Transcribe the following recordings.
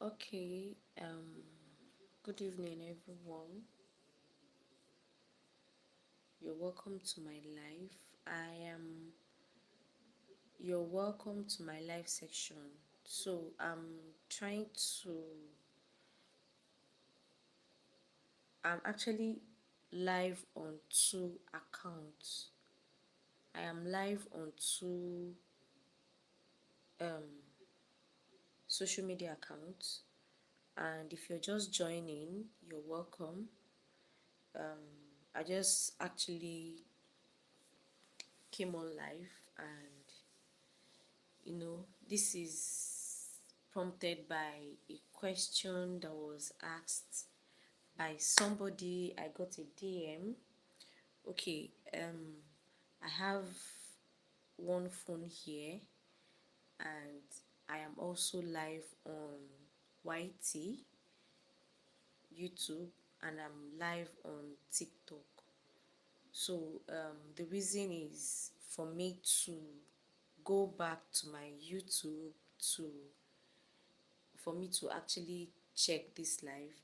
Okay, good evening, everyone. You're welcome to my life. You're welcome to my live section. So, trying to, I'm actually live on two accounts. I am live on two um, social media accounts. And if you're just joining, you're welcome. I just actually came on live, and this is prompted by a question that was asked by somebody. I got a DM. Okay, I have one phone here, and I am also live on YT, YouTube, and I'm live on TikTok. So the reason is for me to go back to my YouTube to for me to actually check this live,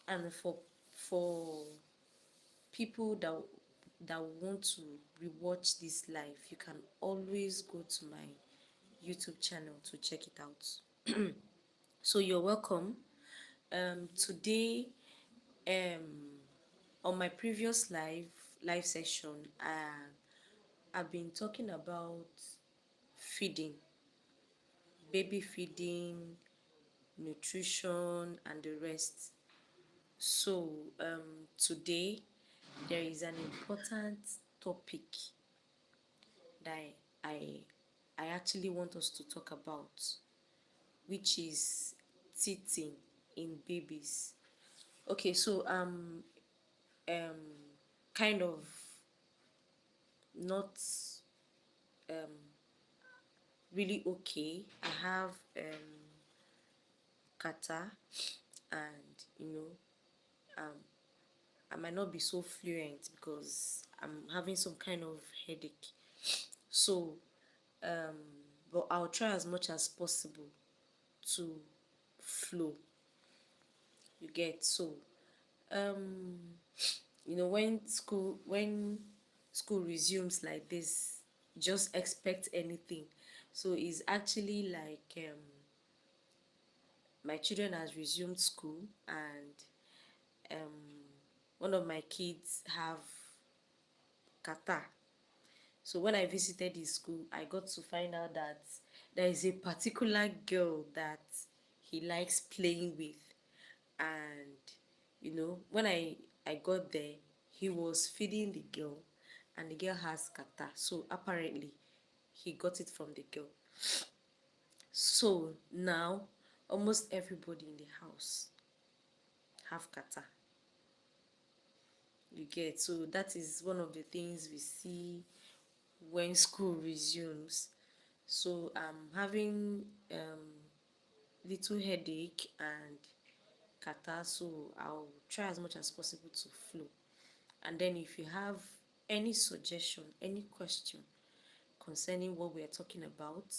and for people that want to rewatch this live, you can always go to my YouTube channel to check it out. So you're welcome. Today, on my previous live session, I've been talking about feeding, baby feeding, nutrition, and the rest. So today there is an important topic that I I actually want us to talk about, which is teething in babies. Okay, so um kind of not really okay. I have kata, and I might not be so fluent because I'm having some kind of headache. So, but I'll try as much as possible to flow. You get? So, um, when school resumes like this, just expect anything. So it's actually like my children has resumed school, and one of my kids have kata. So when I visited his school, I got to find out that there is a particular girl that he likes playing with. And when I got there, he was feeding the girl, and the girl has kata. So apparently he got it from the girl. So now almost everybody in the house have kata. You get? So that is one of the things we see when school resumes. So I'm having little headache and catarrh, so I'll try as much as possible to flow. And then if you have any suggestion, any question concerning what we are talking about,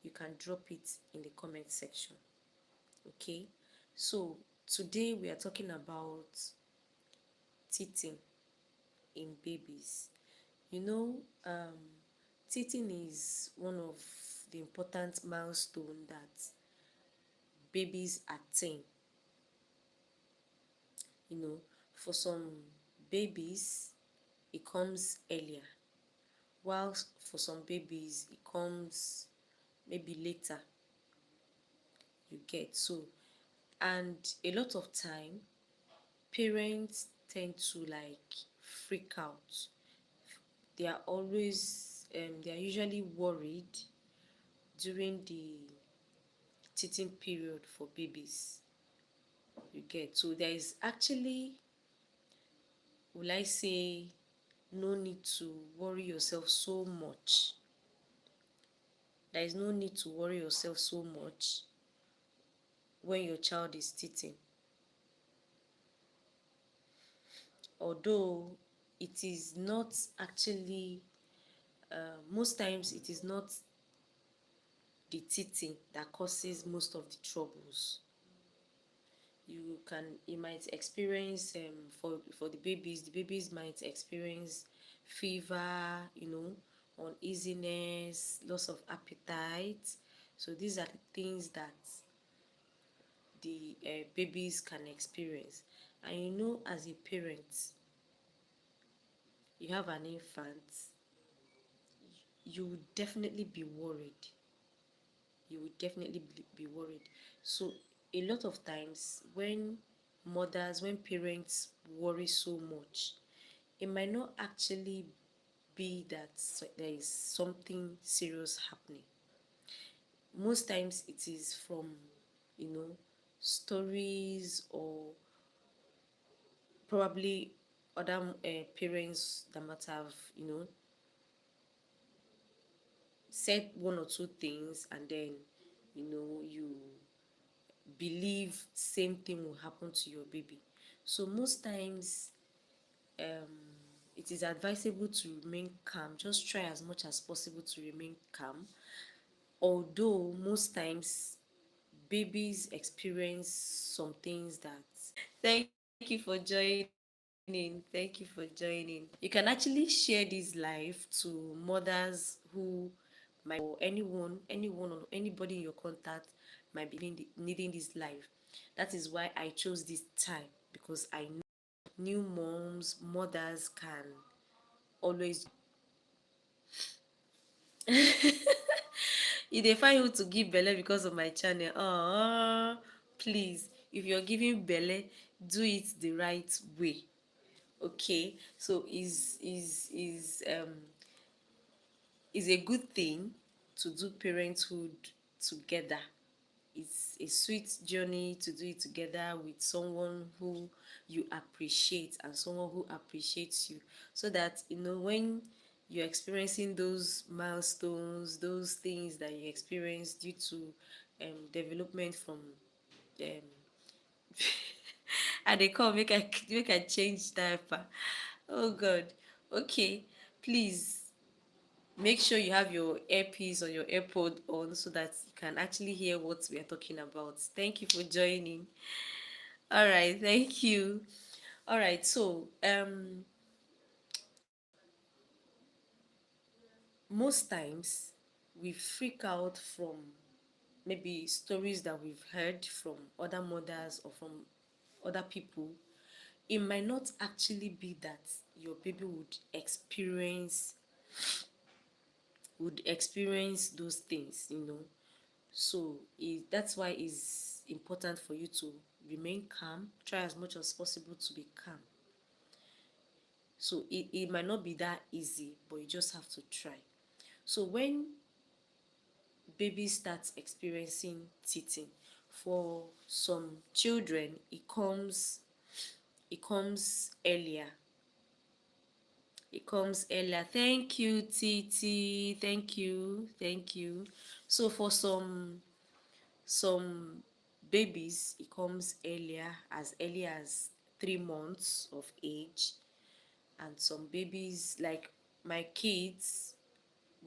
you can drop it in the comment section. Okay, so today we are talking about teething in babies. You know, teething is one of the important milestone that babies attain. For some babies it comes earlier, while for some babies it comes maybe later. You get? So, and a lot of time parents tend to like freak out. They are usually worried during the teething period for babies. You get? So there is actually, will I say, no need to worry yourself so much. There is no need to worry yourself so much when your child is teething. Although it is not actually, most times it is not the teething that causes most of the troubles. you might experience for the babies might experience fever, uneasiness, loss of appetite. So these are the things that the babies can experience. And as a parent, you have an infant, you would definitely be worried. You would definitely be worried. So a lot of times when parents worry so much, it might not actually be that there is something serious happening. Most times it is from, you know, stories, or probably other parents that might have, said one or two things, and then, you believe same thing will happen to your baby. So most times, it is advisable to remain calm. Just try as much as possible to remain calm. Although most times babies experience some things that thank you for joining. Thank you for joining. You can actually share this live to mothers who might, or anyone or anybody in your contact might be needing this live. That is why I chose this time, because I know new mothers can always you dey find who to give belle because of my channel. Please, if you're giving belle, do it the right way. Okay, so is a good thing to do parenthood together. It's a sweet journey to do it together with someone who you appreciate and someone who appreciates you, so that when you're experiencing those milestones, those things that you experience due to development from um, and they come make I change diaper. Oh God. Okay, please make sure you have your earpiece or your AirPod on so that you can actually hear what we are talking about. Thank you for joining. All right, thank you. All right, so most times we freak out from maybe stories that we've heard from other mothers or from other people. It might not actually be that your baby would experience those things. So that's why it's important for you to remain calm. Try as much as possible to be calm. So it might not be that easy, but you just have to try. So when baby starts experiencing teething, for some children it comes earlier. Thank you, Titi. Thank you. So for some babies, it comes early as 3 months of age. And some babies, like my kids,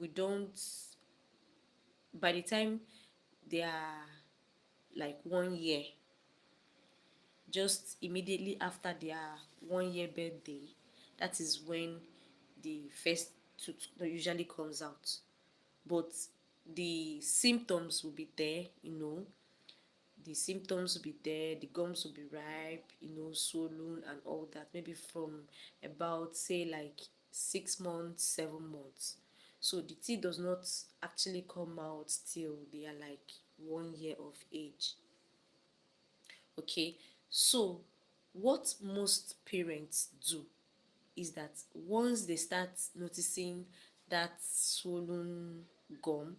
we don't by the time they are like 1 year, just immediately after their 1 year birthday, that is when the first tooth usually comes out. But the symptoms will be there. The symptoms will be there, the gums will be ripe, swollen and all that, maybe from about, say, like 6 months, 7 months. So the teeth does not actually come out till they are like 1 year of age. Okay, so what most parents do is that once they start noticing that swollen gum,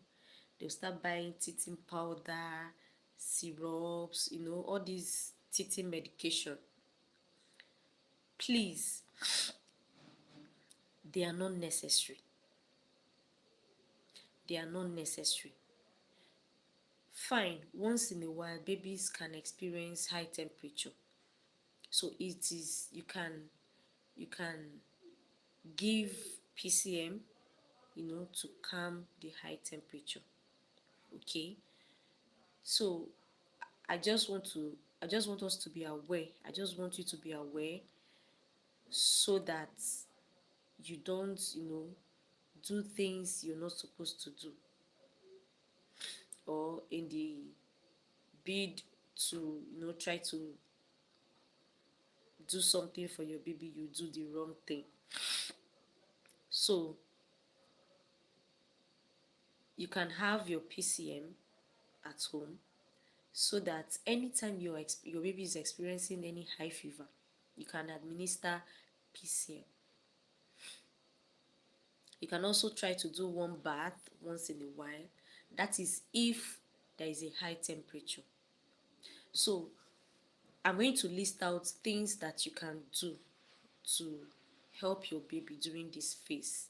they'll start buying teething powder, syrups, all these teething medication. Please, they are not necessary. They are not necessary. Fine, once in a while, babies can experience high temperature. So you can give PCM, to calm the high temperature. Okay. So I I just want us to be aware. I just want you to be aware so that you don't, do things you're not supposed to do, or in the bid to, try to do something for your baby, you do the wrong thing. So you can have your PCM at home, so that anytime your baby is experiencing any high fever, you can administer PCM. You can also try to do warm bath once in a while. That is if there is a high temperature. So I'm going to list out things that you can do to help your baby during this phase.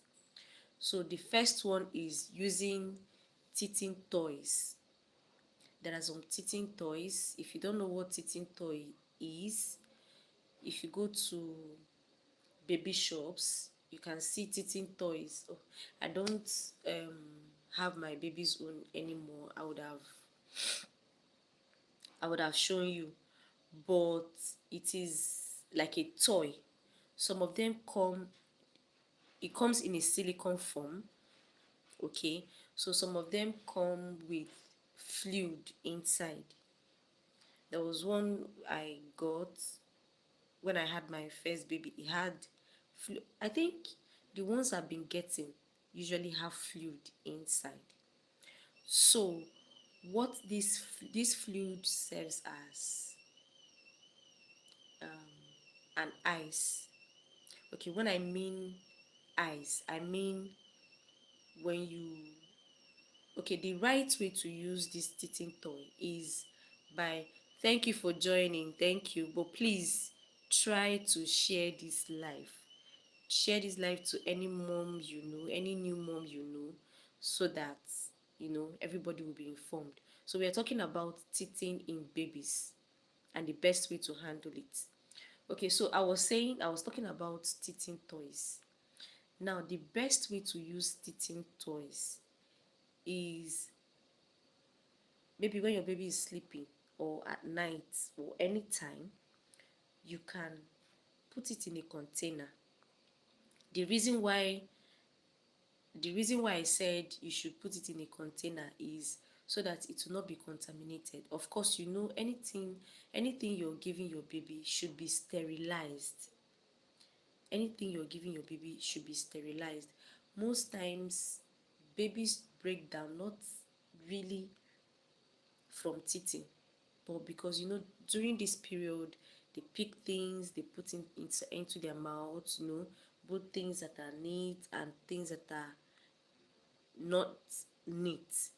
So the first one is using teething toys. There are some teething toys. If you don't know what teething toy is, if you go to baby shops, you can see teething toys. Oh, I don't have my baby's own anymore. I would have shown you, but it is like a toy. Some of them it comes in a silicone form. Okay, so some of them come with fluid inside. There was one I got when I had my first baby. It had I think the ones I've been getting usually have fluid inside. So what this fluid serves as an ice. Okay, when I mean ice, I mean when you okay, the right way to use this teething toy is by, thank you for joining, thank you, but please try to share this live. Share this live to any mom you know, any new mom you know, so that everybody will be informed. So we are talking about teething in babies and the best way to handle it. Okay, so I was talking about teething toys. Now, the best way to use teething toys is maybe when your baby is sleeping, or at night, or anytime. You can put it in a container. The reason why I said you should put it in a container is so that it will not be contaminated. Of course, anything you're giving your baby should be sterilized. Anything you're giving your baby should be sterilized. Most times, babies break down, not really from teething, but because during this period they pick things, they put into their mouths, both things that are neat and things that are not neat.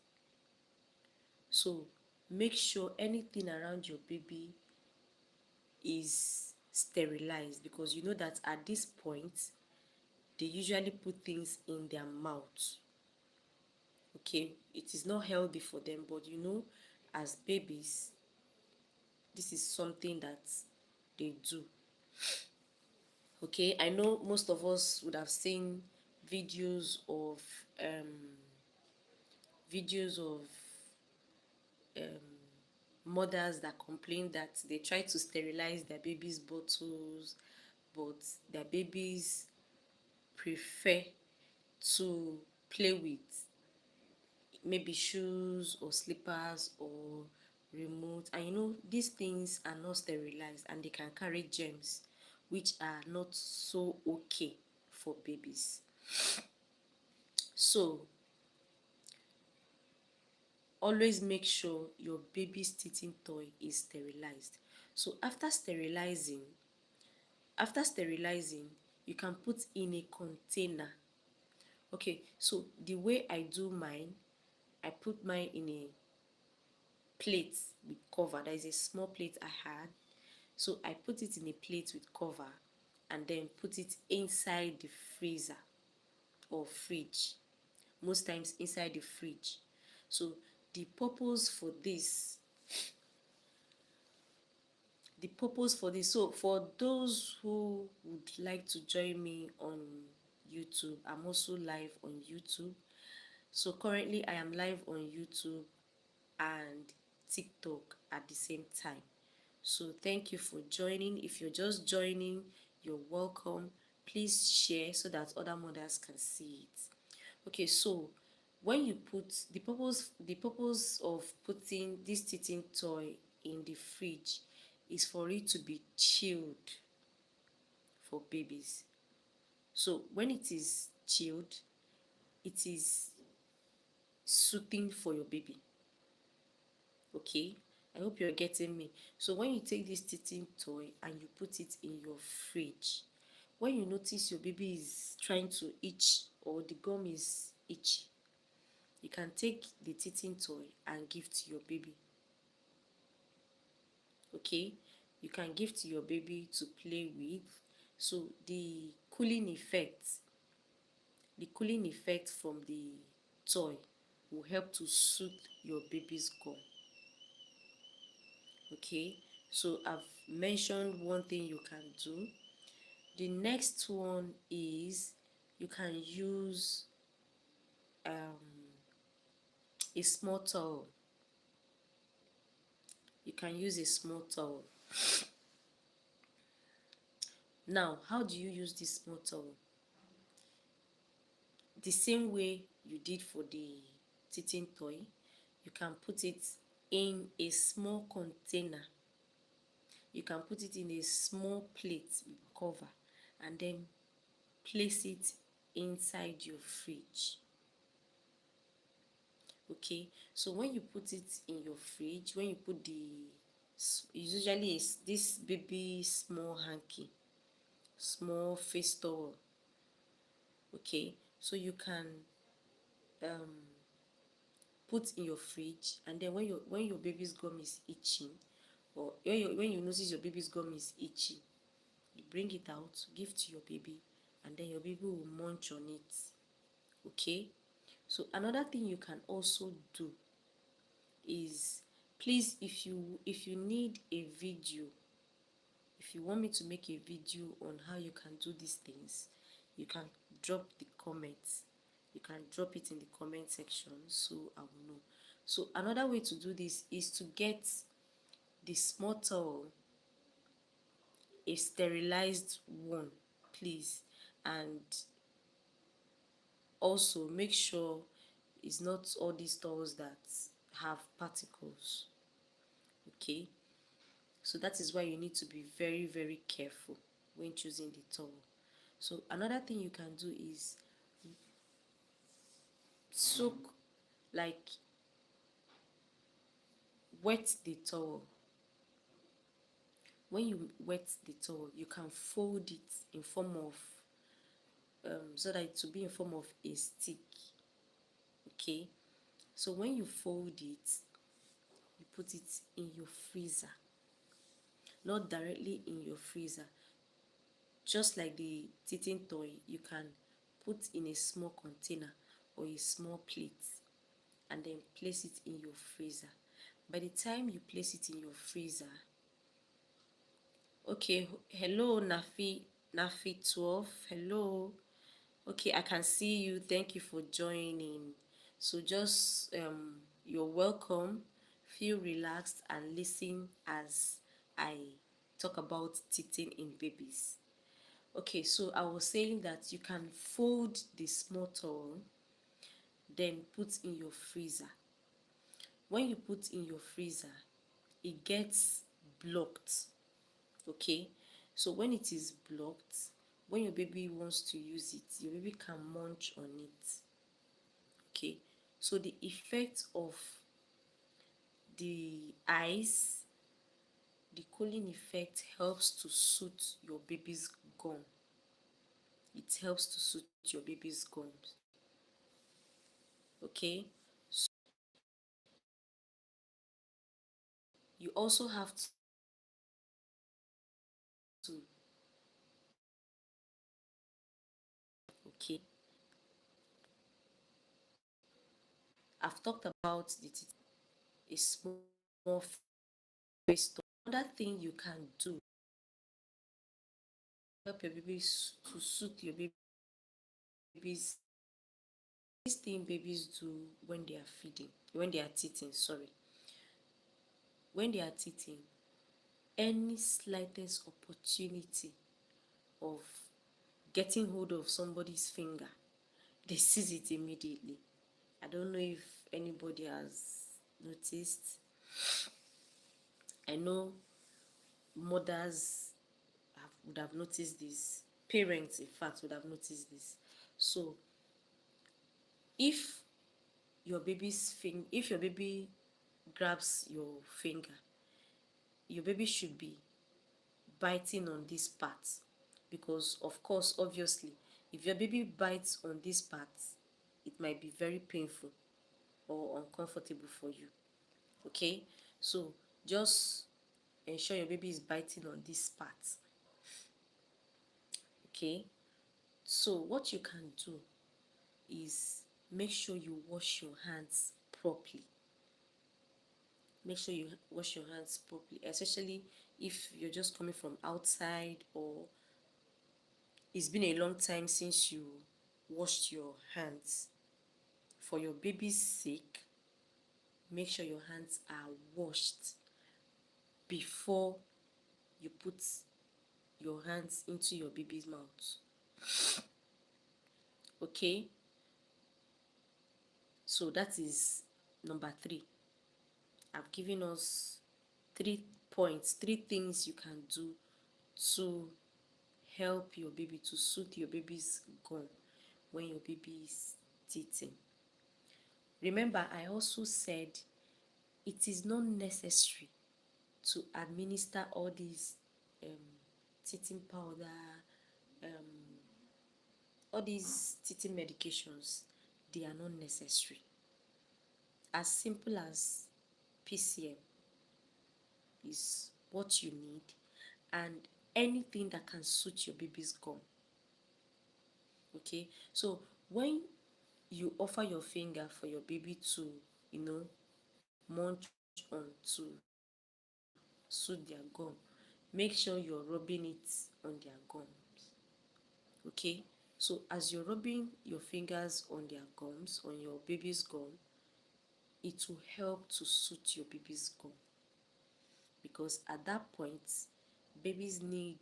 So make sure anything around your baby is sterilized, because you know that at this point they usually put things in their mouth. Okay, it is not healthy for them, but as babies, this is something that they do. Okay, I know most of us would have seen videos of videos of mothers that complain that they try to sterilize their babies' bottles, but their babies prefer to play with maybe shoes or slippers or remote, and these things are not sterilized and they can carry germs which are not so okay for babies. So always make sure your baby's teething toy is sterilized. So after sterilizing, you can put in a container. Okay, so the way I do mine, I put mine in a plate with cover. There is a small plate I had, so I put it in a plate with cover and then put it inside the freezer or fridge, most times inside the fridge. So the purpose for this so for those who would like to join me on YouTube, I'm also live on YouTube. So currently I am live on YouTube and TikTok at the same time. So thank you for joining. If you're just joining, you're welcome. Please share so that other mothers can see it. Okay, so when you put the purpose of putting this teething toy in the fridge is for it to be chilled for babies. So when it is chilled, it is soothing for your baby. Okay, I hope you're getting me. So when you take this teething toy and you put it in your fridge, when you notice your baby is trying to itch or the gum is itchy, you can take the teething toy and give to your baby. Okay, you can give to your baby to play with. So the cooling effect from the toy will help to soothe your baby's gum. Okay, so I've mentioned one thing you can do. The next one is you can use a small towel. You can use a small towel. Now, how do you use this small towel? The same way you did for the teething toy, you can put it in a small container. You can put it in a small plate with cover and then place it inside your fridge. Okay, so when you put it in your fridge, when you put usually it's this baby small hanky, small face towel. Okay, so you can put in your fridge, and then when your baby's gum is itching, or when you notice your baby's gum is itchy, you bring it out, give to your baby, and then your baby will munch on it. Okay, so another thing you can also do is, please, if you need a video, if you want me to make a video on how you can do these things, you can drop the comments. You can drop it in the comment section so I will know. So another way to do this is to get the small towel, a sterilized one, please, and also make sure it's not all these towels that have particles. Okay, so that is why you need to be very, very careful when choosing the towel. So another thing you can do is soak, like, wet the towel. When you wet the towel, you can fold it in form of so that it will be in form of a stick. Okay, so when you fold it, you put it in your freezer, not directly in your freezer. Just like the teething toy, you can put in a small container or a small plate and then place it in your freezer. By the time you place it in your freezer, okay, hello Nafi 12, hello. Okay, I can see you. Thank you for joining. So just you're welcome. Feel relaxed and listen as I talk about teething in babies. Okay, so I was saying that you can fold the small towel, then put in your freezer. When you put in your freezer, it gets blocked. Okay, so when it is blocked, when your baby wants to use it, your baby can munch on it. Okay, so the effect of the ice, the cooling effect, helps to soothe your baby's gum. It helps to soothe your baby's gums. Okay, so you also have to, okay, I've talked about a small face. Another thing you can do, help your baby to soothe your baby's, this thing babies do when they are teething, when they are teething, any slightest opportunity of getting hold of somebody's finger, they seize it immediately. I don't know if anybody has noticed. I know mothers would have noticed this. Parents, in fact, would have noticed this. So, if if your baby grabs your finger, your baby should be biting on this part, because of course, obviously, if your baby bites on this part, it might be very painful or uncomfortable for you. Okay, so just ensure your baby is biting on this part. Okay, so what you can do is make sure you wash your hands properly. Make sure you wash your hands properly, especially if you're just coming from outside, or it's been a long time since you washed your hands. For your baby's sake, make sure your hands are washed before you put your hands into your baby's mouth. Okay, so that is number 3. I've given us 3 points, 3 things you can do to help your baby, to soothe your baby's gum when your baby is teething. Remember, I also said it is not necessary to administer all these teething powder, all these teething medications. They are not necessary. As simple as PCM is what you need, and anything that can suit your baby's gum. Okay, so when you offer your finger for your baby to, munch on, to suit their gum, make sure you're rubbing it on their gums. Okay, so as you're rubbing your fingers on their gums, on your baby's gum, it will help to suit your baby's gum, because at that point, babies need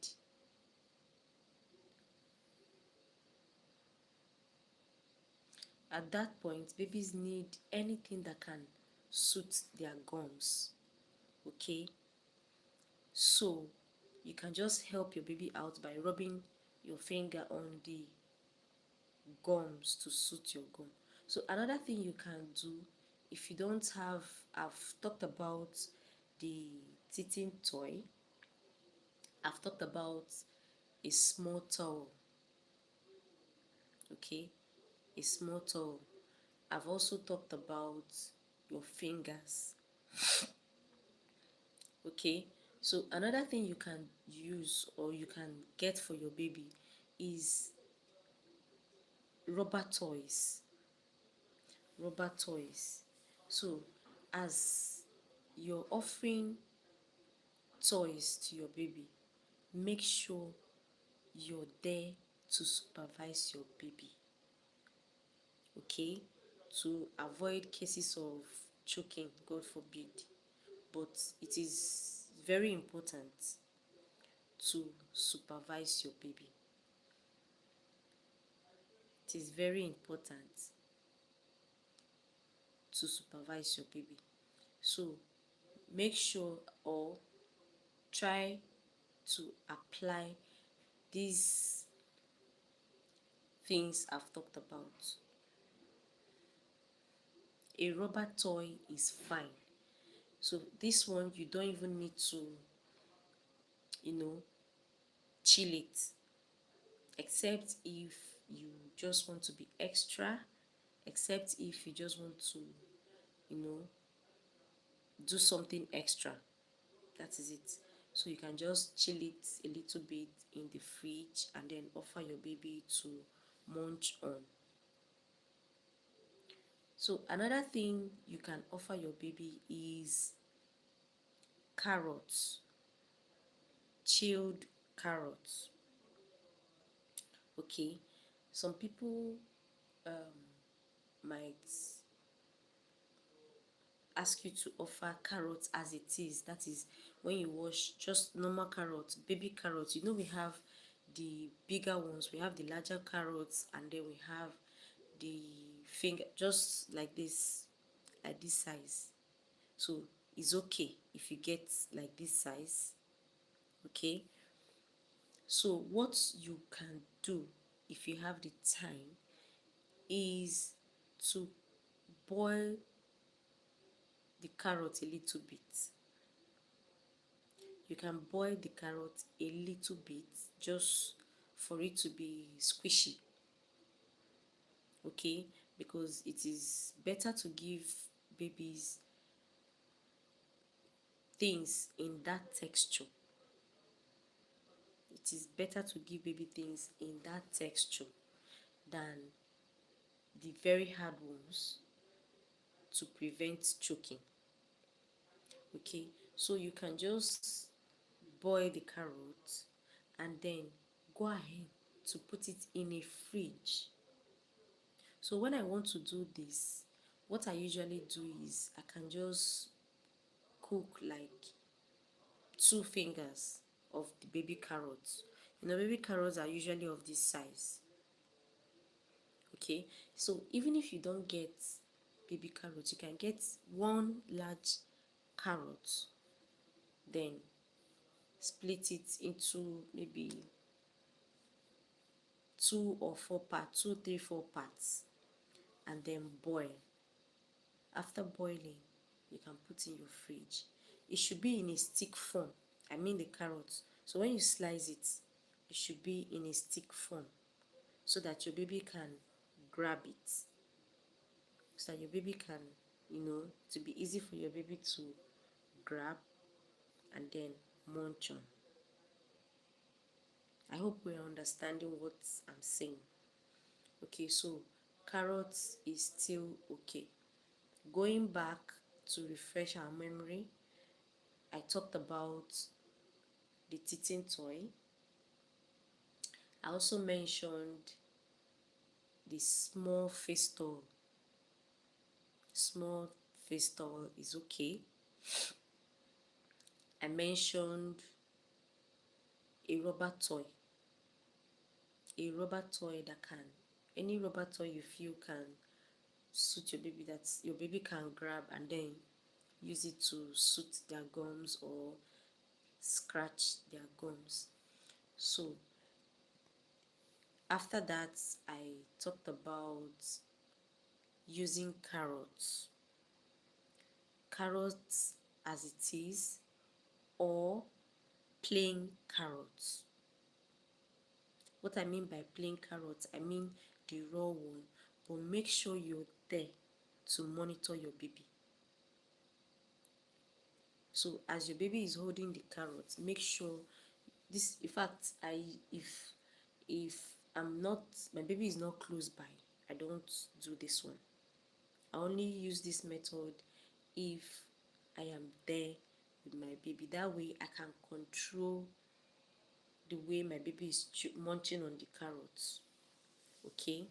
anything that can suit their gums. Okay, so you can just help your baby out by rubbing your finger on the gums to suit your gum. So another thing you can do, if you don't have, I've talked about the teething toy, I've talked about a small towel. Okay, a small towel. I've also talked about your fingers. Okay, so another thing you can use or you can get for your baby is rubber toys. Rubber toys. So as you're offering toys to your baby, make sure you're there to supervise your baby. Okay, to avoid cases of choking, God forbid. But it is very important to supervise your baby. It is very important to supervise your baby. So make sure, or try to apply these things I've talked about. A rubber toy is fine. So this one, you don't even need to, chill it, except if you just want to be extra, except if you just want to, do something extra. That is it. So you can just chill it a little bit in the fridge and then offer your baby to munch on. So another thing you can offer your baby is carrots, chilled carrots. Okay, some people might ask you to offer carrots as it is. That is, when you wash just normal carrots, baby carrots. We have the bigger ones, we have the larger carrots, and then we have the finger, just like this size. So it's okay if you get like this size. Okay, so what you can do if you have the time is to boil the carrot a little bit. You can boil the carrot a little bit just for it to be squishy. Okay, because it is better to give babies things in that texture. It is better to give baby things in that texture than the very hard ones, to prevent choking. Okay, so you can just boil the carrot and then go ahead to put it in a fridge. So when I want to do this, what I usually do is I can just cook like 2 fingers of the baby carrots. Baby carrots are usually of this size. Okay, so even if you don't get baby carrots, you can get one large carrot, then split it into maybe 2 or 4 parts, 2, 3, 4 parts, and then boil. After boiling, you can put in your fridge. It should be in a stick form. I mean the carrots. So when you slice it, it should be in a stick form so that your baby can grab it. So that your baby can, to be easy for your baby to grab and then munch on. I hope we're understanding what I'm saying. Okay, so carrots is still okay. Going back to refresh our memory, I talked about the teething toy. I also mentioned the small face doll. Small face doll is okay. I mentioned a rubber toy. A rubber toy that can, any rubber toy you feel can suit your baby, that your baby can grab and then use it to suit their gums or scratch their gums. So after that, I talked about using carrots as it is, or plain carrots. What I mean by plain carrots, I mean the raw one, but make sure you're there to monitor your baby. So as your baby is holding the carrots, make sure this, in fact, if I'm not, my baby is not close by, I don't do this one. I only use this method if I am there with my baby. That way I can control the way my baby is munching on the carrots. Okay,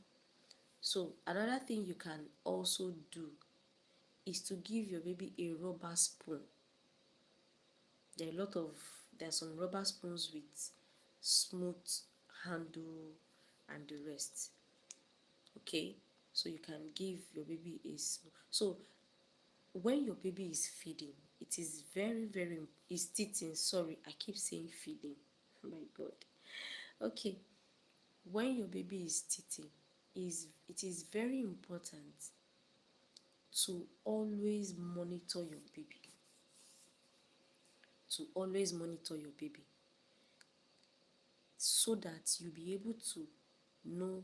so another thing you can also do is to give your baby a rubber spoon. There are some rubber spoons with smooth handle and the rest. Okay, so you can give your baby so when your baby is feeding, it is is teething. Sorry, I keep saying feeding. Oh my God. Okay, when your baby is teething, it is very important to always monitor your baby. To always monitor your baby, so that you'll be able to know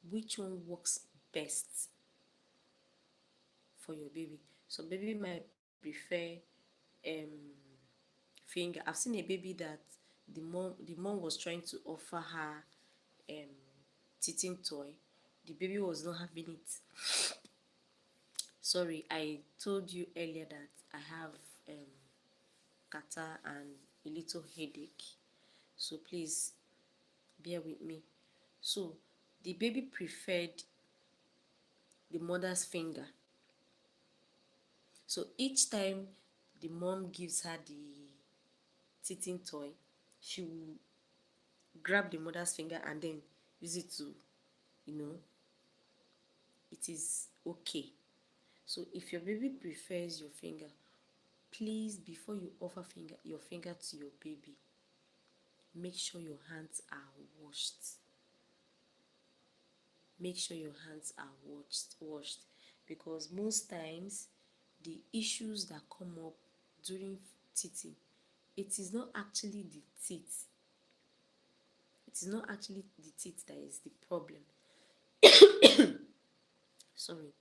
which one works best for your baby. So baby might prefer finger. I've seen a baby that the mom was trying to offer her teething toy. The baby was not having it. Sorry, I told you earlier that I have catarrh and a little headache, so please bear with me. So the baby preferred the mother's finger. So each time the mom gives her the teething toy, she will grab the mother's finger and then use it to, you know, it is okay. So if your baby prefers your finger, please, before you offer your finger to your baby, make sure your hands are washed. Make sure your hands are washed, because most times the issues that come up during teething, it is not actually the teeth. It is not actually the teeth that is the problem. Sorry.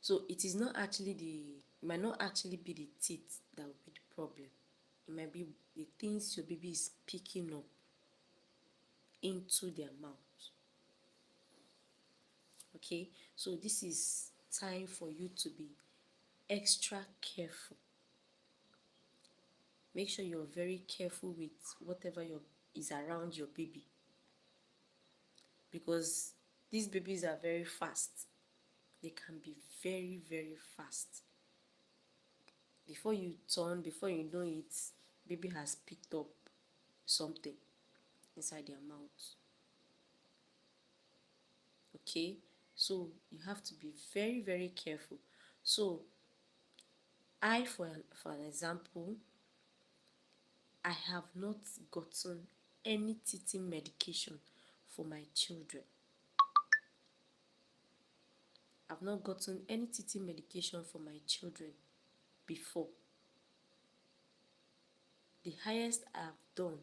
So it is not actually it might not actually be the teeth that will be the problem. It might be the things your baby is picking up into their mouth. Okay, so this is time for you to be extra careful. Make sure you're very careful with whatever is around your baby, because these babies are very fast. They can be very, very fast. Before you know it, baby has picked up something inside their mouth. Okay, so you have to be very, very careful. So for an example, I have not gotten any teething medication for my children. I've not gotten any teething medication for my children before. The highest I've done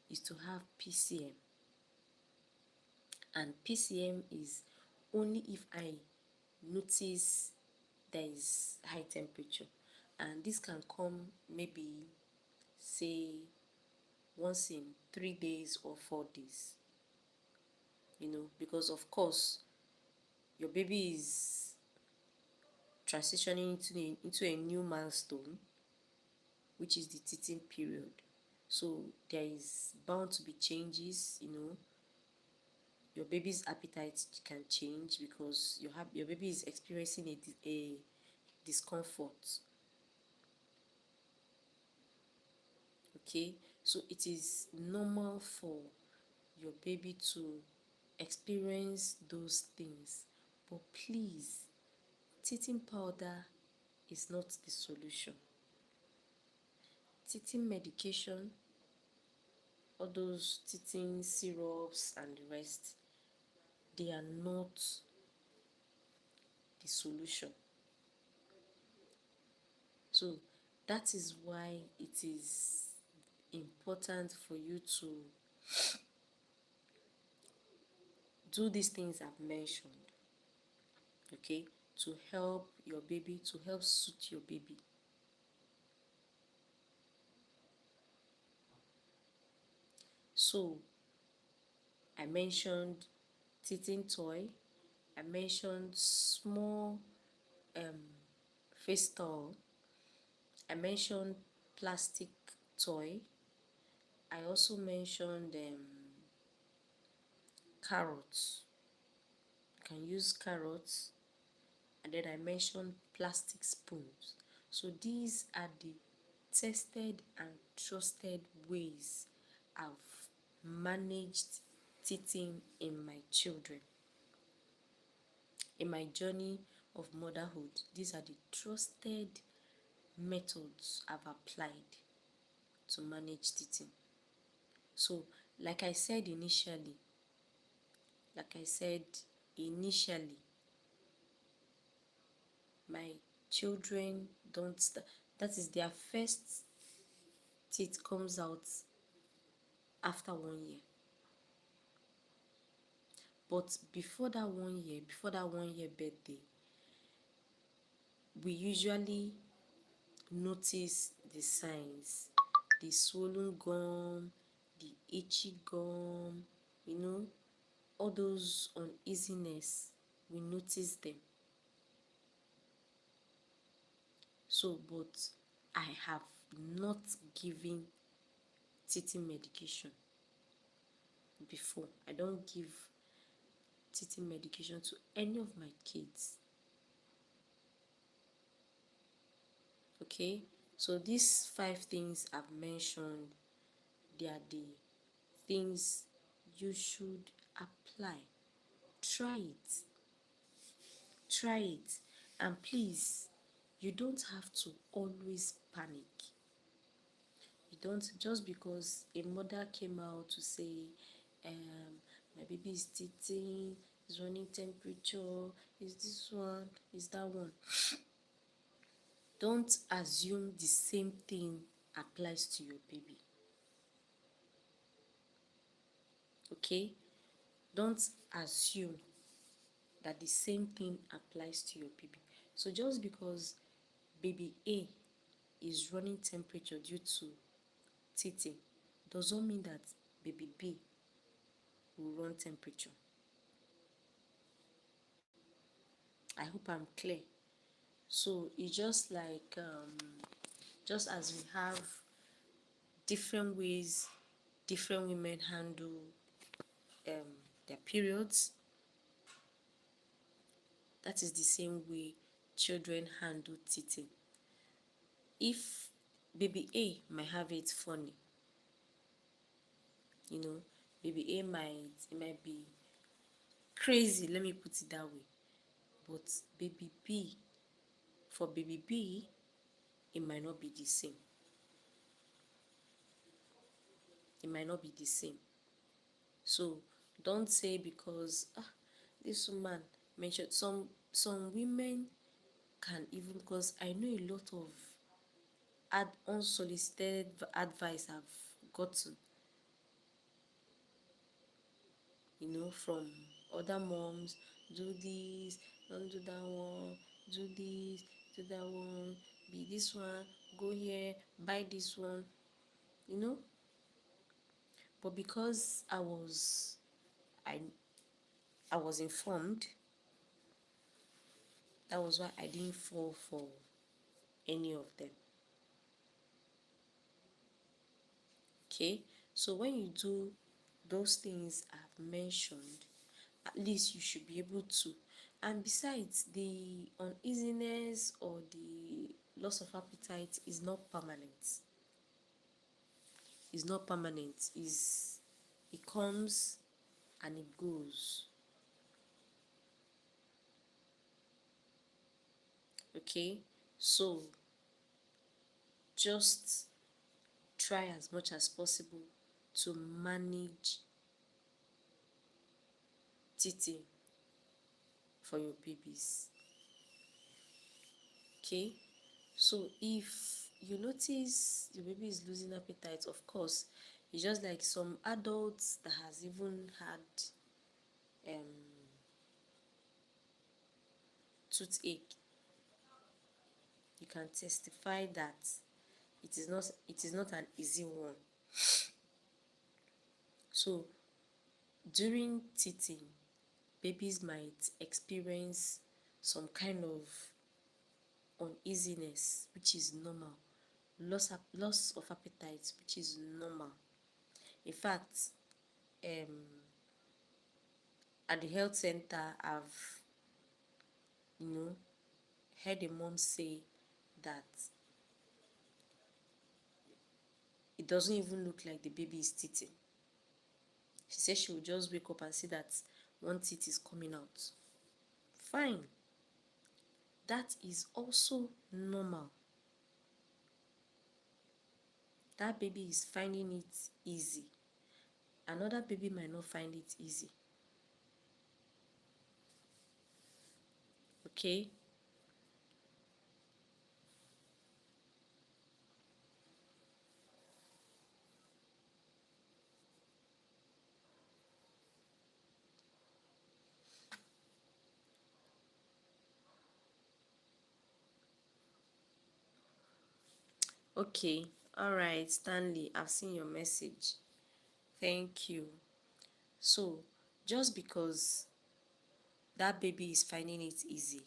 is to have PCM. And PCM is only if I notice there is high temperature. And this can come maybe, say, once in 3 days or 4 days. Because of course, your baby is transitioning into a new milestone, which is the teething period. So there is bound to be changes. Your baby's appetite can change because your baby is experiencing a discomfort. Okay, so it is normal for your baby to experience those things, but please, teething powder is not the solution. Teething medication, all those teething syrups and the rest, they are not the solution. So that is why it is important for you to do these things I've mentioned, okay, to help your baby, to help suit your baby. So I mentioned teething toy, I mentioned small face towel, I mentioned plastic toy, I also mentioned carrots. You can use carrots, and then I mentioned plastic spoons. So these are the tested and trusted ways I've managed teething in my children. In my journey of motherhood, these are the trusted methods I've applied to manage teething. So, like I said initially, my children don't that is, their first teeth comes out after 1 year. But before that 1 year birthday, we usually notice the signs, the swollen gum, the itchy gum, all those uneasiness, we notice them. So, but I have not given teething medication before. I don't give teething medication to any of my kids. Okay, so these 5 things I've mentioned, they are the things you should apply. Try it. Try it. And please, you don't have to always panic. You don't, just because a mother came out to say, my baby is teething, is running temperature, is this one, is that one. Don't assume the same thing applies to your baby. Okay? Don't assume that the same thing applies to your baby. So just because baby A is running temperature due to teething does not mean that baby B will run temperature. I hope I'm clear. So it's just like just as we have different ways different women handle their periods, that is the same way children handle teething. If baby A might have it funny, baby A might be crazy, let me put it that way. But for baby B, it might not be the same. It might not be the same. So don't say because this woman mentioned, some women can even, because I know a lot of unsolicited advice I've gotten, from other moms. Do this, don't do that one, do this, do that one, be this one, go here, buy this one, but because I was informed, that was why I didn't fall for any of them. Okay, so when you do those things I've mentioned, at least you should be able to. And besides, the uneasiness or the loss of appetite is not permanent. It's not permanent. It comes and it goes. Okay, so just try as much as possible to manage teething for your babies. Okay, so if you notice your baby is losing appetite, of course, it's just like some adults that has even had toothache. You can testify that it is not an easy one. So during teething, babies might experience some kind of uneasiness, which is normal, loss of appetite, which is normal. In fact, at the health center, I've heard a mom say that it doesn't even look like the baby is teething. She said she will just wake up and see that one teeth is coming out. Fine. That is also normal. That baby is finding it easy. Another baby might not find it easy. Okay? Okay. All right, Stanley, I've seen your message. Thank you. So, just because that baby is finding it easy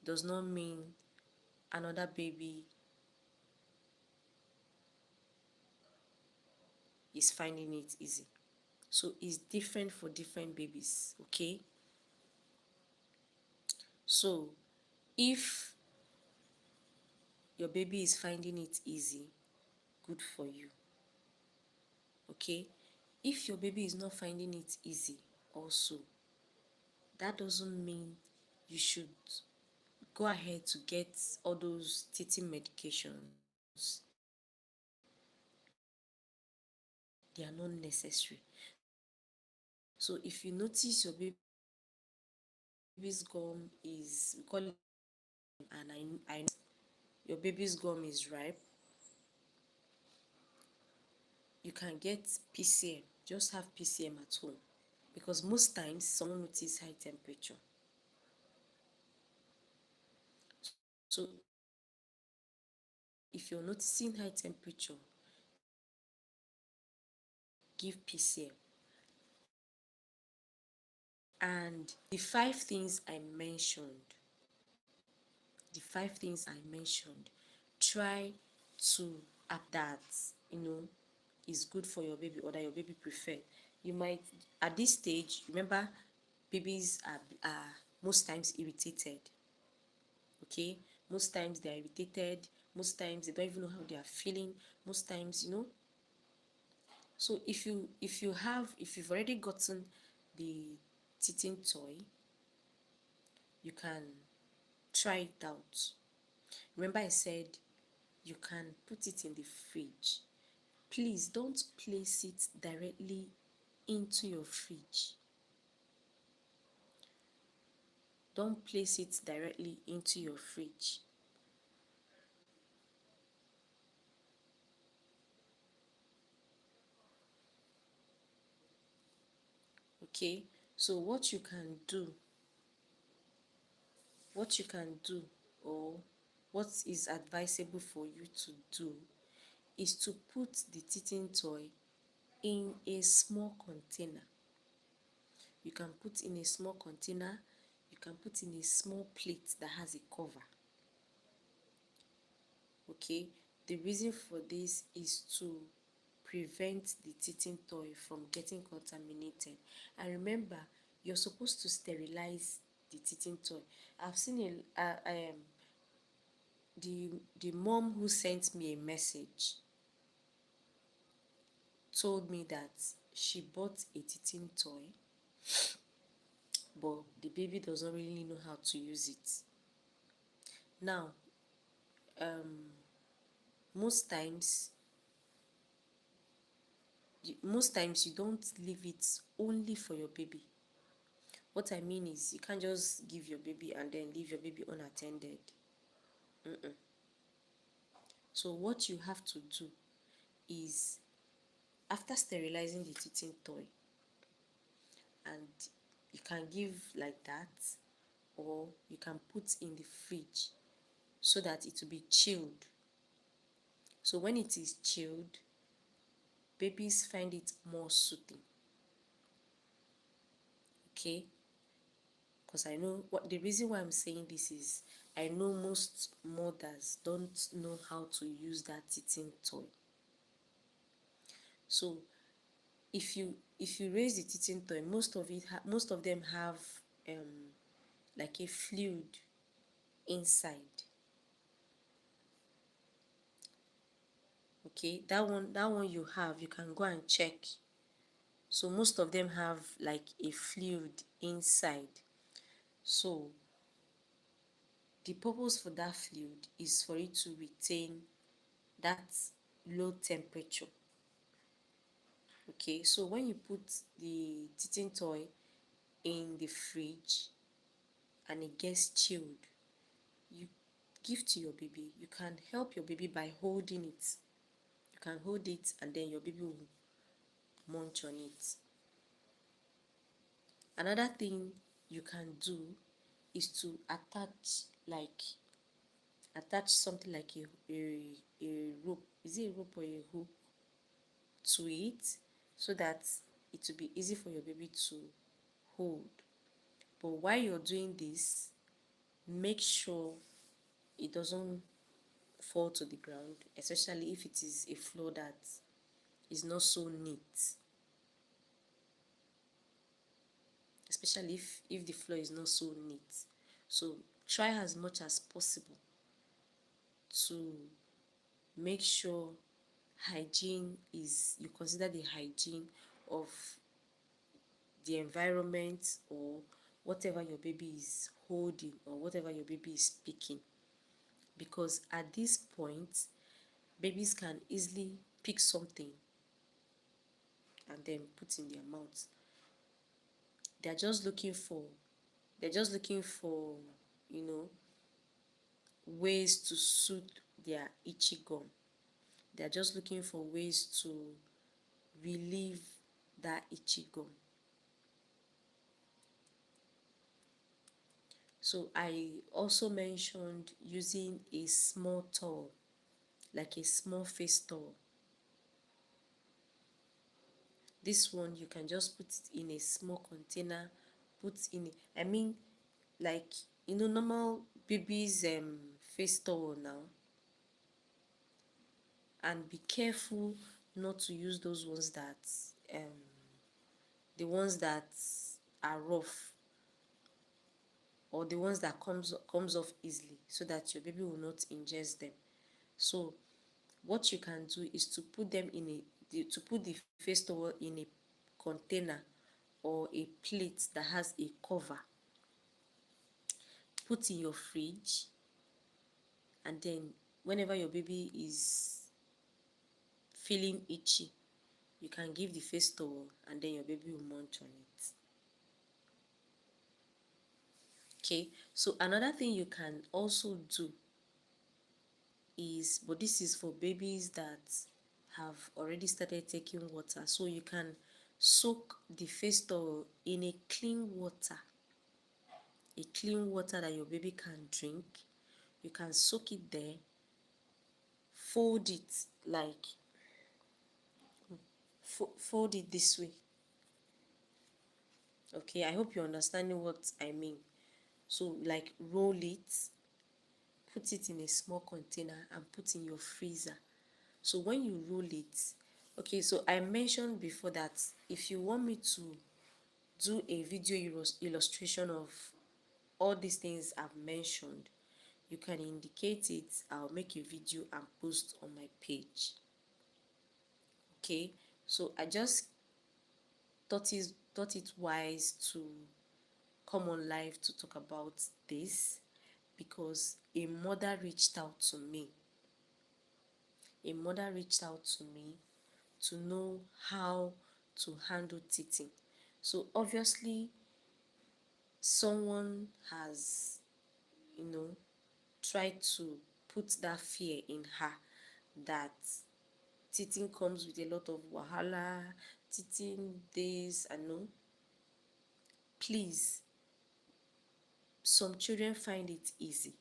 does not mean another baby is finding it easy. So it's different for different babies, okay? So if your baby is finding it easy, good for you. Okay? If your baby is not finding it easy also, that doesn't mean you should go ahead to get all those teething medications. They are not necessary. So if you notice your baby's gum is, we call it, and I know your baby's gum is ripe, you can get PCM. Just have PCM at home, because most times someone notice high temperature. So if you're noticing high temperature, give PCM. And the five things I mentioned, try to adapt that, you know, is good for your baby or that your baby prefer. You might, at this stage, remember, babies are most times irritated. Okay, most times they are irritated, most times they don't even know how they are feeling, most times, you know. So if you've already gotten the teething toy, you can try it out. Remember I said you can put it in the fridge. Please don't place it directly into your fridge. Don't place it directly into your fridge. Okay, so what you can do, or what is advisable for you to do, is to put the teething toy in a small container. You can put in a small container, you can put in a small plate that has a cover. Okay, the reason for this is to prevent the teething toy from getting contaminated. And remember, you're supposed to sterilize the teething toy. I've seen the mom who sent me a message told me that she bought a teething toy, but the baby doesn't really know how to use it. Now, most times most times you don't leave it only for your baby. What I mean is, you can't just give your baby and then leave your baby unattended. So what you have to do is, after sterilizing the teething toy, and you can give like that, or you can put in the fridge so that it will be chilled. So when it is chilled, babies find it more soothing. Okay, because I know what the reason why I'm saying this is, I know most mothers don't know how to use that teething toy. So if you raise the teething toy, most of them have like a fluid inside. Okay, that one you can go and check. So most of them have like a fluid inside. So the purpose for that fluid is for it to retain that low temperature. Okay, so when you put the teething toy in the fridge and it gets chilled, you give to your baby. You can help your baby by holding it. You can hold it and then your baby will munch on it. Another thing you can do is to attach something like a rope. Is it a rope or a hook to it, so that it will be easy for your baby to hold. But while you're doing this, make sure it doesn't fall to the ground, especially if it is a floor that is not so neat. Especially if the floor is not so neat. So try as much as possible to make sure hygiene is, you consider the hygiene of the environment or whatever your baby is holding or whatever your baby is picking. Because at this point, babies can easily pick something and then put in their mouth. They're just looking for, they're just looking for, you know, ways to soothe their itchy gum. They're just looking for ways to relieve that itchy gum. So I also mentioned using a small towel, like a small face towel. This one you can just put it in a small container, put in I mean, like, you know, normal babies face towel now. And be careful not to use those ones that the ones that are rough, or the ones that comes off easily, so that your baby will not ingest them. So what you can do is to put them in to put the face towel in a container or a plate that has a cover. Put in your fridge, and then whenever your baby is feeling itchy, you can give the face towel and then your baby will munch on it. Okay, so another thing you can also do is, but this is for babies that have already started taking water, so you can soak the face towel in a clean water, that your baby can drink. You can soak it there, fold it like fold it this way. Okay, I hope you're understanding what I mean. So like roll it, put it in a small container and put in your freezer. So when you roll it, okay, so I mentioned before that if you want me to do a video illustration of all these things I've mentioned, you can indicate it. I'll make a video and post on my page. Okay, so I just thought it wise to come on live to talk about this, because a mother reached out to me. To know how to handle teething. So obviously someone has, tried to put that fear in her that teething comes with a lot of wahala, teething this and no. Please, some children find it easy,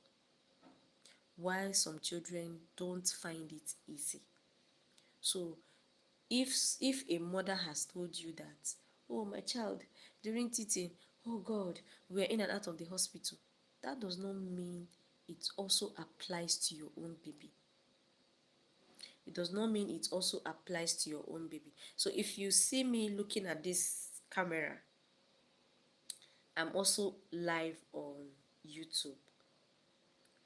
while some children don't find it easy. So if a mother has told you that, oh, my child, during teething, oh God, we're in and out of the hospital, that does not mean it also applies to your own baby. It does not mean it also applies to your own baby. So if you see me looking at this camera, I'm also live on YouTube.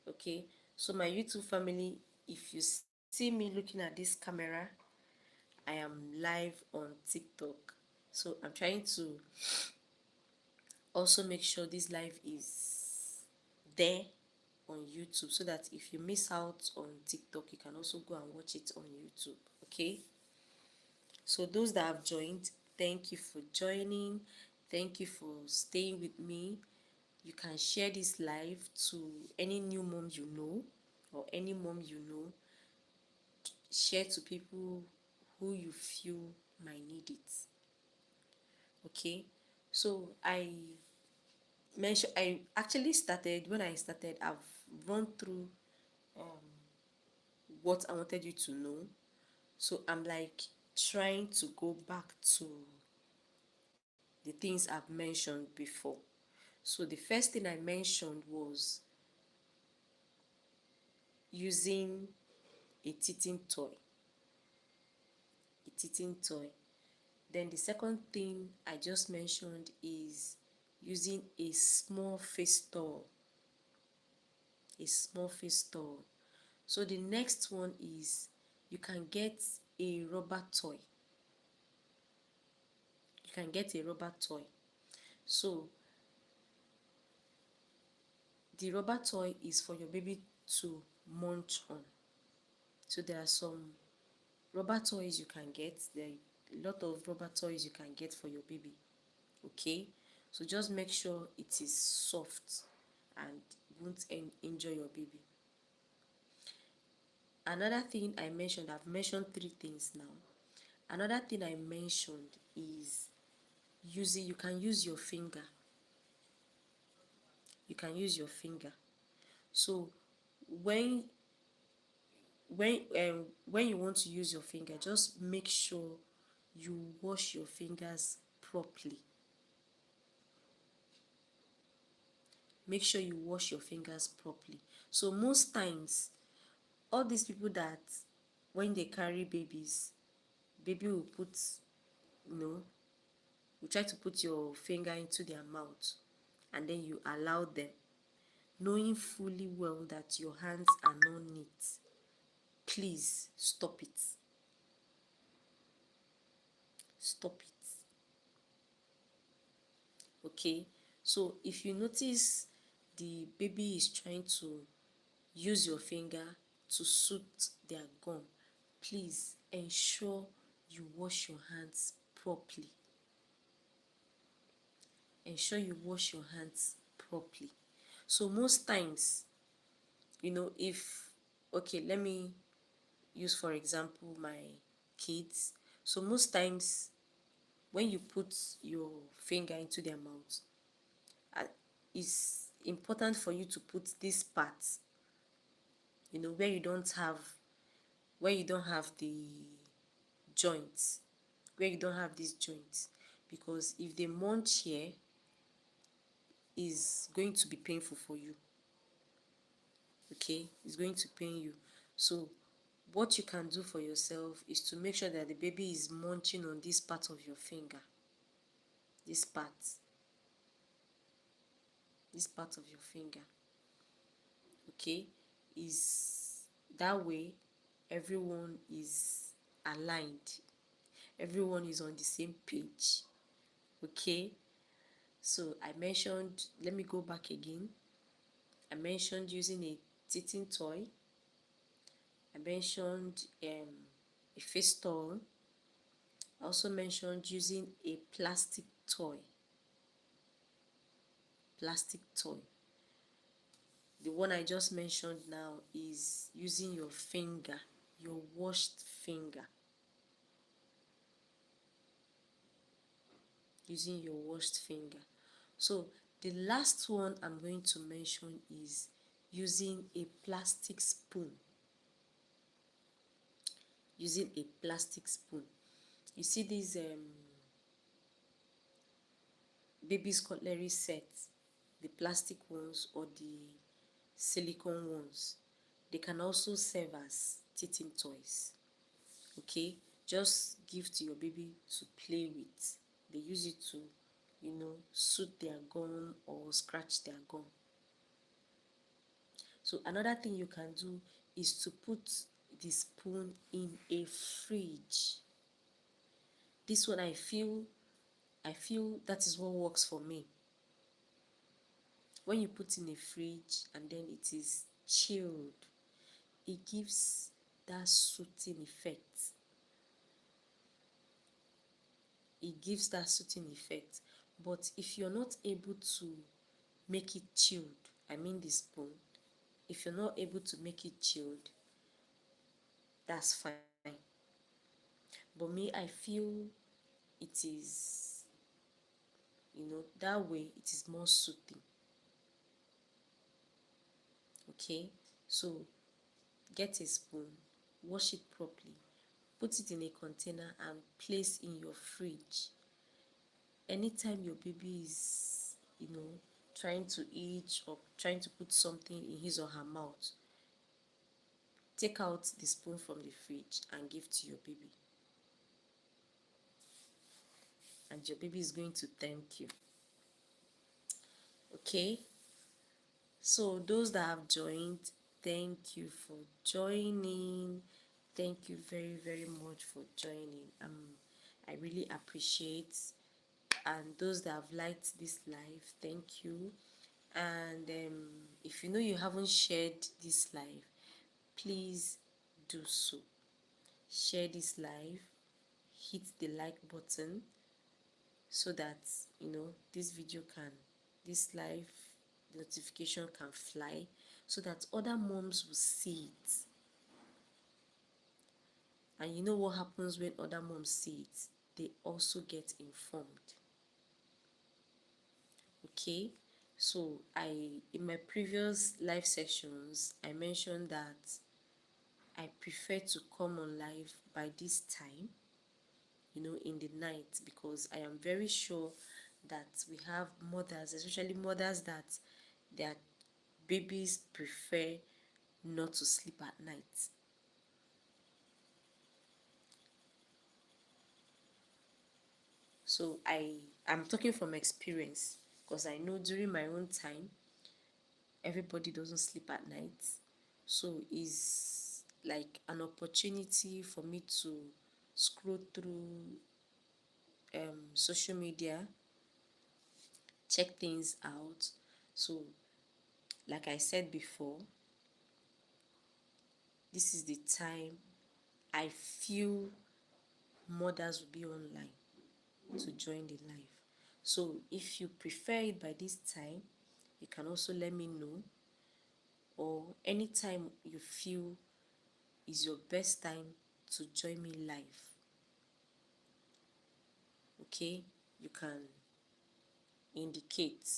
Okay, so my YouTube family, if you see me looking at this camera, I am live on TikTok. So I'm trying to also make sure this live is there on YouTube, so that if you miss out on TikTok, you can also go and watch it on YouTube. Okay, so those that have joined, thank you for joining. Thank you for staying with me. You can share this live to any new mom you know, or any mom you know. Share to people who you feel might need it. Okay, so I actually started, when I started, I've run through what I wanted you to know. So I'm like trying to go back to the things I've mentioned before. So the first thing I mentioned was using a teething toy. Then the second thing I just mentioned is using a small face towel. a small face towel. So the next one is you can get a rubber toy. You can get a rubber toy. So the rubber toy is for your baby to munch on. So there are some rubber toys you can get. There are a lot of rubber toys you can get for your baby. Okay, so just make sure it is soft and won't injure your baby. Another thing I mentioned, I've mentioned 3 things now. Another thing I mentioned is you can use your finger. You can use your finger. So when when you want to use your finger, just make sure you wash your fingers properly. Make sure you wash your fingers properly. So most times, all these people that when they carry babies, baby will put, you try to put your finger into their mouth and then you allow them, knowing fully well that your hands are not neat. Please stop it. Stop it. Okay, so if you notice the baby is trying to use your finger to suit their gum, please ensure you wash your hands properly. Ensure you wash your hands properly. So most times, if, okay, let me use for example my kids. So most times when you put your finger into their mouth, it's important for you to put this part, where you don't have the joints, where you don't have these joints, because if they munch here, is going to be painful for you. Okay, it's going to pain you. So what you can do for yourself is to make sure that the baby is munching on this part of your finger, this part of your finger. Okay, is that way everyone is aligned, everyone is on the same page. Okay, so I mentioned, let me go back again. I mentioned using a teething toy. I mentioned a face towel. I also mentioned using a plastic toy. Plastic toy. The one I just mentioned now is using your finger, your washed finger. Using your washed finger. So the last one I'm going to mention is using a plastic spoon. Using a plastic spoon. You see these baby's cutlery sets, the plastic ones or the silicone ones, they can also serve as teething toys. Okay, just give to your baby to play with. They use it to, suit their gum or scratch their gum. So another thing you can do is to put the spoon in a fridge. This one I feel that is what works for me. When you put in a fridge and then it is chilled, it gives that soothing effect. It gives that soothing effect. But if you're not able to make it chilled, I mean the spoon, if you're not able to make it chilled, that's fine. But me, I feel it is, that way it is more soothing. Okay, so get a spoon, wash it properly, put it in a container and place in your fridge. Anytime your baby is, trying to eat or trying to put something in his or her mouth, take out the spoon from the fridge and give to your baby. And your baby is going to thank you. Okay, So those that have joined, thank you for joining. Thank you very, very much for joining. I really appreciate. And those that have liked this live, thank you. And if you know you haven't shared this live, please do so. Share this live, hit the like button, so that this video can, this live notification can fly, so that other moms will see it. And you know what happens when other moms see it? They also get informed. Okay, so in my previous live sessions, I mentioned that I prefer to come on live by this time, in the night, because I am very sure that we have mothers, especially mothers that their babies prefer not to sleep at night. So I'm talking from experience, because I know during my own time, everybody doesn't sleep at night. So it's like an opportunity for me to scroll through social media, check things out. So, like I said before, this is the time I feel mothers will be online to join the live. So if you prefer it by this time, you can also let me know, or anytime you feel is your best time to join me live. Okay, you can indicate.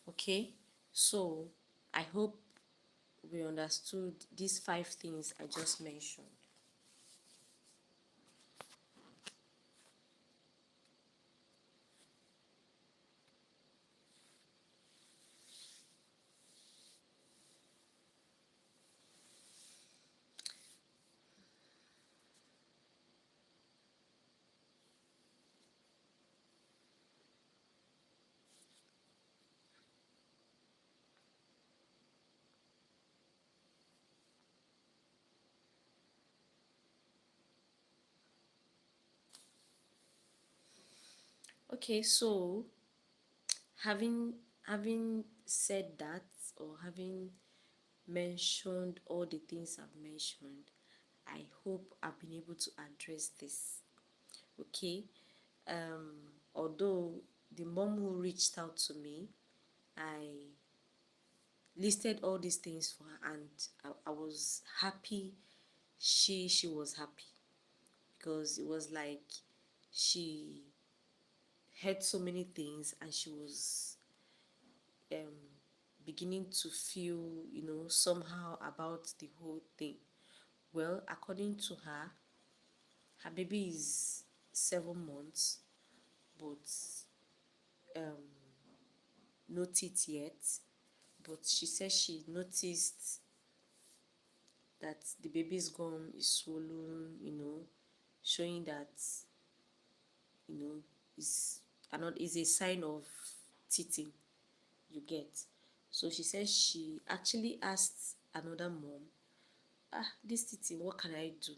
Okay, so I hope we understood these 5 things I just mentioned. Okay, so having said that, or having mentioned all the things I've mentioned, I hope I've been able to address this. Okay, although the mom who reached out to me, I listed all these things for her, and I was happy. She was happy, because it was like she heard so many things, and she was um beginning to feel, somehow about the whole thing. Well, according to her, her baby is 7 months, but no teeth yet. But she says she noticed that the baby's gum is swollen, showing that, you know, is a sign of teething, you get. So she says she actually asked another mom, this teething, what can I do?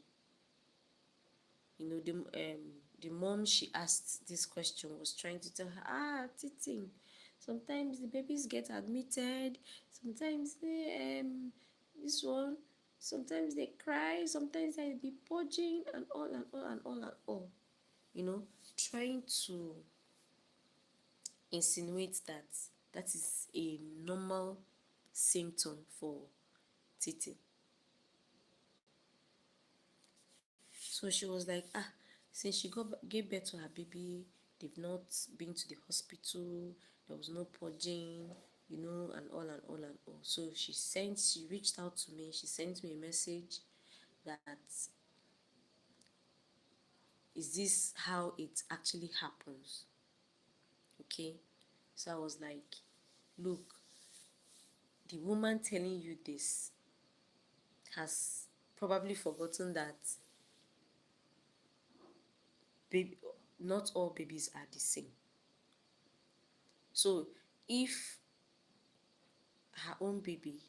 The mom she asked this question was trying to tell her, teething. Sometimes the babies get admitted. Sometimes they this one. Sometimes they cry. Sometimes they be purging and all and all and all and all. Trying to insinuate that that is a normal symptom for teething. So she was like, since she gave birth to her baby, they've not been to the hospital, there was no purging, and all and all and all. So she reached out to me, she sent me a message that is this how it actually happens? Okay, so I was like, look, the woman telling you this has probably forgotten that baby, not all babies are the same. So if her own baby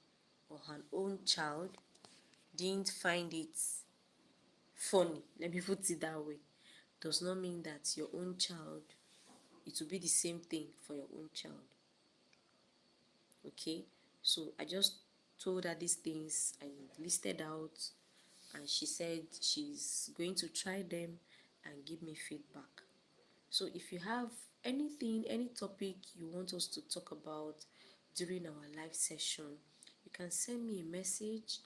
or her own child didn't find it funny, let me put it that way, does not mean that your own child, it will be the same thing for your own child. Okay, so I just told her these things I listed out, and she said she's going to try them and give me feedback. So if you have anything, any topic you want us to talk about during our live session, you can send me a message.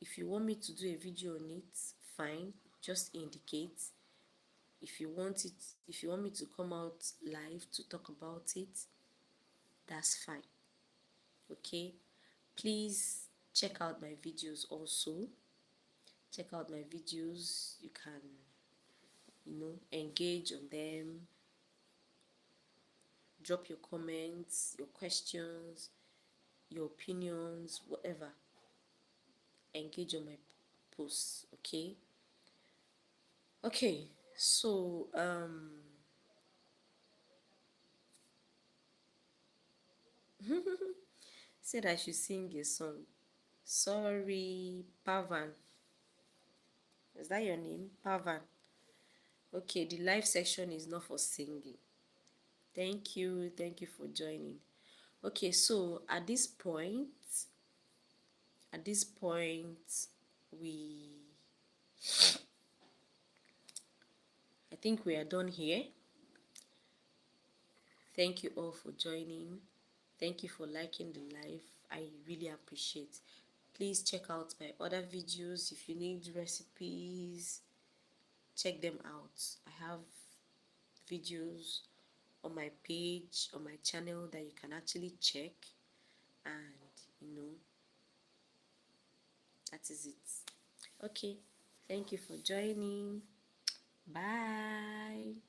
If you want me to do a video on it, fine, just indicate. If you want me to come out live to talk about it, that's fine. Okay, please check out my videos also. Check out my videos. You can, engage on them. Drop your comments, your questions, your opinions, whatever. Engage on my posts, okay? Okay, so said I should sing a song. Sorry, Pavan. Is that your name? Pavan. Okay, the live section is not for singing. Thank you for joining. Okay, so at this point, we I think we are done here. Thank you all for joining. Thank you for liking the live. I really appreciate. Please check out my other videos. If you need recipes, check them out. I have videos on my page, on my channel, that you can actually check, and that is it. Okay, thank you for joining. Bye.